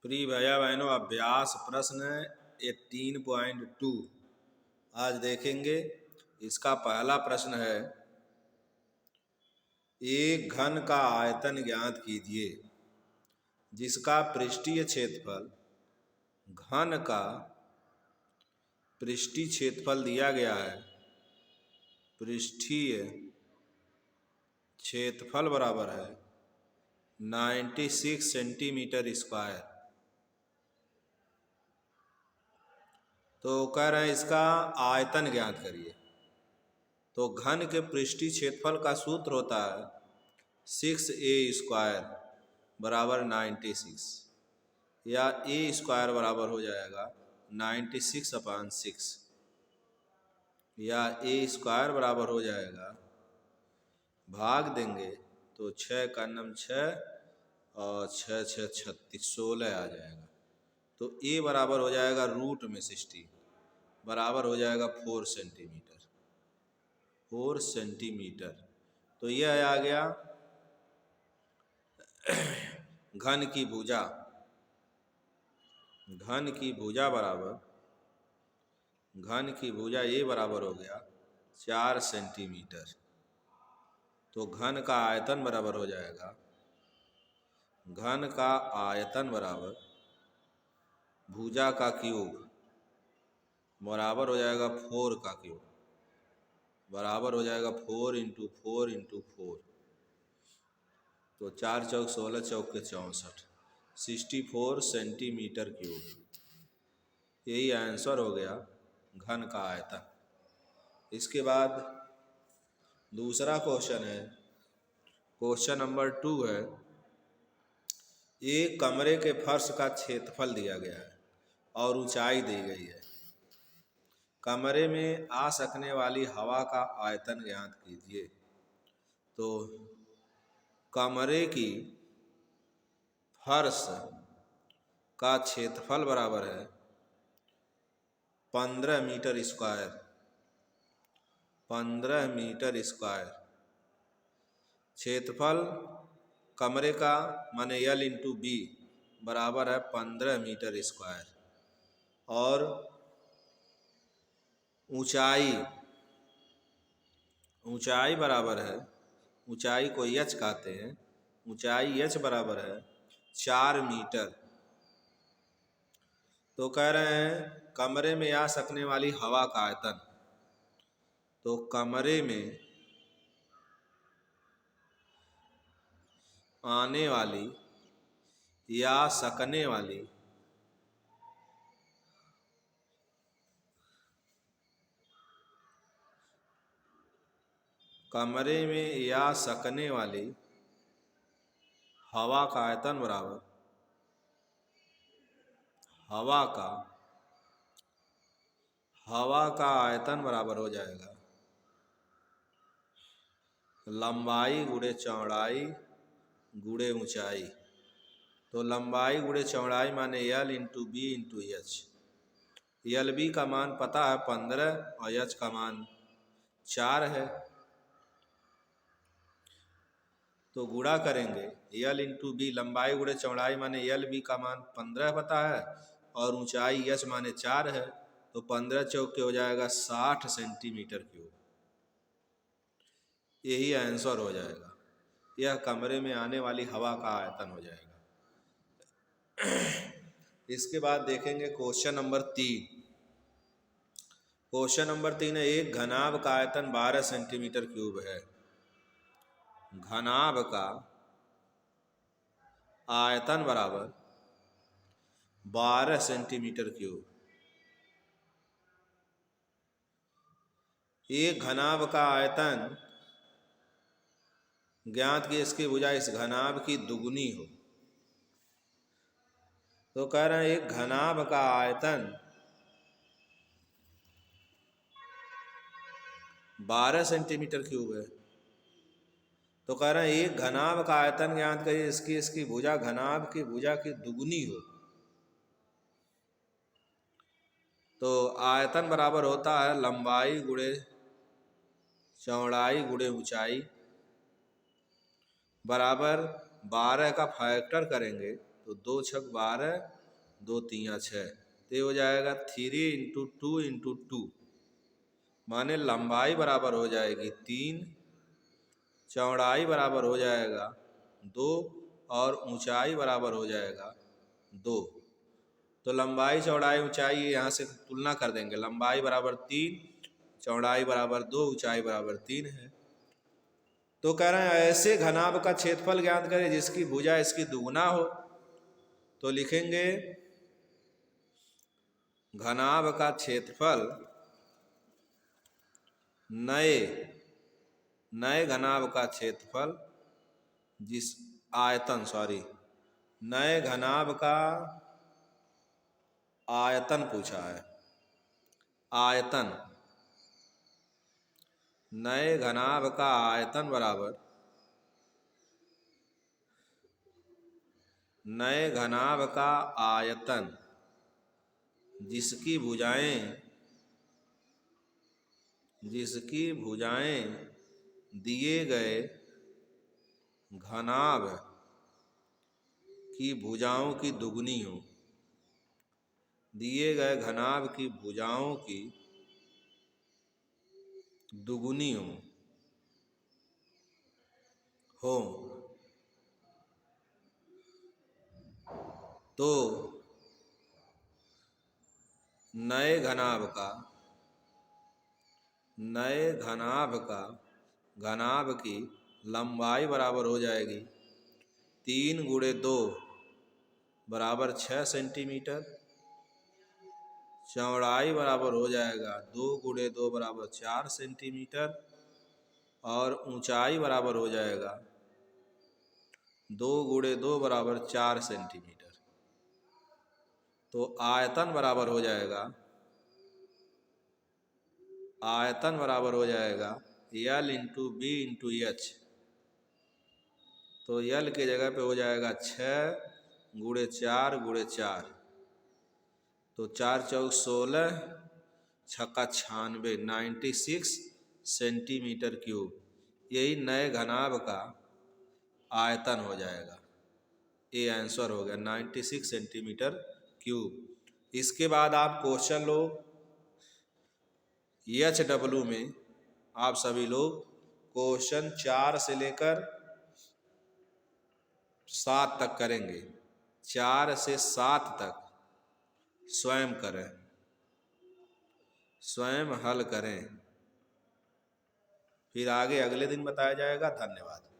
प्रिय भैया बहनों, अभ्यास प्रश्न 18.2 आज देखेंगे। इसका पहला प्रश्न है, एक घन का आयतन ज्ञात कीजिए जिसका पृष्ठीय क्षेत्रफल घन का पृष्ठीय क्षेत्रफल दिया गया है। पृष्ठीय क्षेत्रफल बराबर है 96 सेंटीमीटर स्क्वायर। तो कह रहे हैं इसका आयतन ज्ञात करिए। तो घन के पृष्ठीय क्षेत्रफल का सूत्र होता है 6a² बराबर 96, या a² बराबर हो जाएगा 96/6, या a² बराबर हो जाएगा, भाग देंगे तो 6 का नम 6 और 6 6 36 16 आ जाएगा। तो a बराबर हो जाएगा रूट में 60 बराबर हो जाएगा 4 सेंटीमीटर। 4 सेंटीमीटर। तो यह आ गया घन की भुजा। घन की भुजा बराबर, घन की भुजा ये बराबर हो गया 4 सेंटीमीटर। तो घन का आयतन बराबर हो जाएगा, घन का आयतन बराबर भुजा का क्यूब बराबर हो जाएगा 4 का क्यूब, बराबर हो जाएगा 4 × 4 × 4। तो 4 चौक 16, चौक के 64, 64 सेंटीमीटर क्यूब। यही आंसर हो गया घन का आयतन। इसके बाद दूसरा क्वेश्चन है, क्वेश्चन नंबर 2 है, एक कमरे के फर्श का क्षेत्रफल दिया गया है और ऊंचाई दी गई है। कमरे में आ सकने वाली हवा का आयतन ज्ञात कीजिए। तो कमरे की फर्श का क्षेत्रफल बराबर है 15 मीटर स्क्वायर। 15 मीटर स्क्वायर क्षेत्रफल कमरे का माने L × B बराबर है 15 मीटर स्क्वायर। और ऊंचाई, ऊंचाई बराबर है, ऊंचाई को h कहते हैं, ऊंचाई h बराबर है 4 मीटर। तो कह रहे हैं कमरे में आ सकने वाली हवा का आयतन। तो कमरे में आने वाली या सकने वाली कमरे में या सकने वाली हवा का आयतन बराबर हवा का आयतन बराबर हो जाएगा लंबाई गुणे चौड़ाई गुणे ऊंचाई। तो लंबाई गुणे चौड़ाई माने L × B × H। LB का मान पता है 15 और H का मान 4 है। तो गुणा करेंगे L × B, लंबाई गुणे चौड़ाई माने LB का मान 15 पता है और ऊंचाई H माने 4 है। तो 15 चौक के हो जाएगा 60 सेंटीमीटर क्यूब। यही आंसर हो जाएगा, यह कमरे में आने वाली हवा का आयतन हो जाएगा। इसके बाद देखेंगे क्वेश्चन नंबर 3। क्वेश्चन नंबर 3 है, एक घनाभ का आयतन 12 सेंटीमीटर क्यूब है। घनाभ का आयतन बराबर 12 सेंटीमीटर क्यूब। एक घनाभ का आयतन ज्ञात की इसकी भुजा इस घनाभ की दुगुनी हो। तो कह रहे हैं एक घनाभ का आयतन 12 सेंटीमीटर क्यूब है। तो कह रहे हैं एक घनाभ का आयतन ज्ञात करिए इसकी भुजा घनाभ की भुजा की दुगुनी हो। तो आयतन बराबर होता है लंबाई गुणे चौड़ाई गुणे ऊंचाई बराबर 12 का फैक्टर करेंगे तो 2 छक 12, 2 तियाँ 6, तो ये हो जाएगा 3 इंटू 2 इंटू 2, माने लंबाई बराबर हो जाएगी 3, चौड़ाई बराबर हो जाएगा 2 और ऊंचाई बराबर हो जाएगा 2। तो लंबाई चौड़ाई ऊंचाई यहाँ से तुलना कर देंगे, लंबाई बराबर 3, चौड़ाई बराबर 2, ऊंचाई बराबर 3 है। तो कह रहे हैं ऐसे घनाभ का क्षेत्रफल ज्ञात करें जिसकी भुजा इसकी दुगुना हो। तो लिखेंगे घनाभ का क्षेत्रफल नए घनाभ का क्षेत्रफल नए घनाभ का आयतन पूछा है, आयतन, नए घनाभ का आयतन बराबर नए घनाभ का आयतन जिसकी भुजाएं दिए गए घनाभ की भुजाओं की दुगुनी हो, दिए गए घनाभ की भुजाओं की दुगुनी हो तो नए घनाभ की लंबाई बराबर हो जाएगी 3 गुणे 2 बराबर 6 सेंटीमीटर, चौड़ाई बराबर हो जाएगा 2 गुणे 2 बराबर 4 सेंटीमीटर और ऊंचाई बराबर हो जाएगा 2 गुणे 2 बराबर 4 सेंटीमीटर। तो आयतन बराबर हो जाएगा L into B into H. तो L के जगह पे हो जाएगा 6 गुणे 4 गुणे 4, तो 4 चौक 16, छक्का 96, 96 सेंटीमीटर क्यूब। यही नए घनाभ का आयतन हो जाएगा। ये आंसर हो गया 96 सेंटीमीटर क्यूब। इसके बाद आप क्वेश्चन लो HW में, आप सभी लोग क्वेश्चन 4 से लेकर 7 तक करेंगे, 4 से 7 तक स्वयं करें, स्वयं हल करें, फिर आगे अगले दिन बताया जाएगा। धन्यवाद।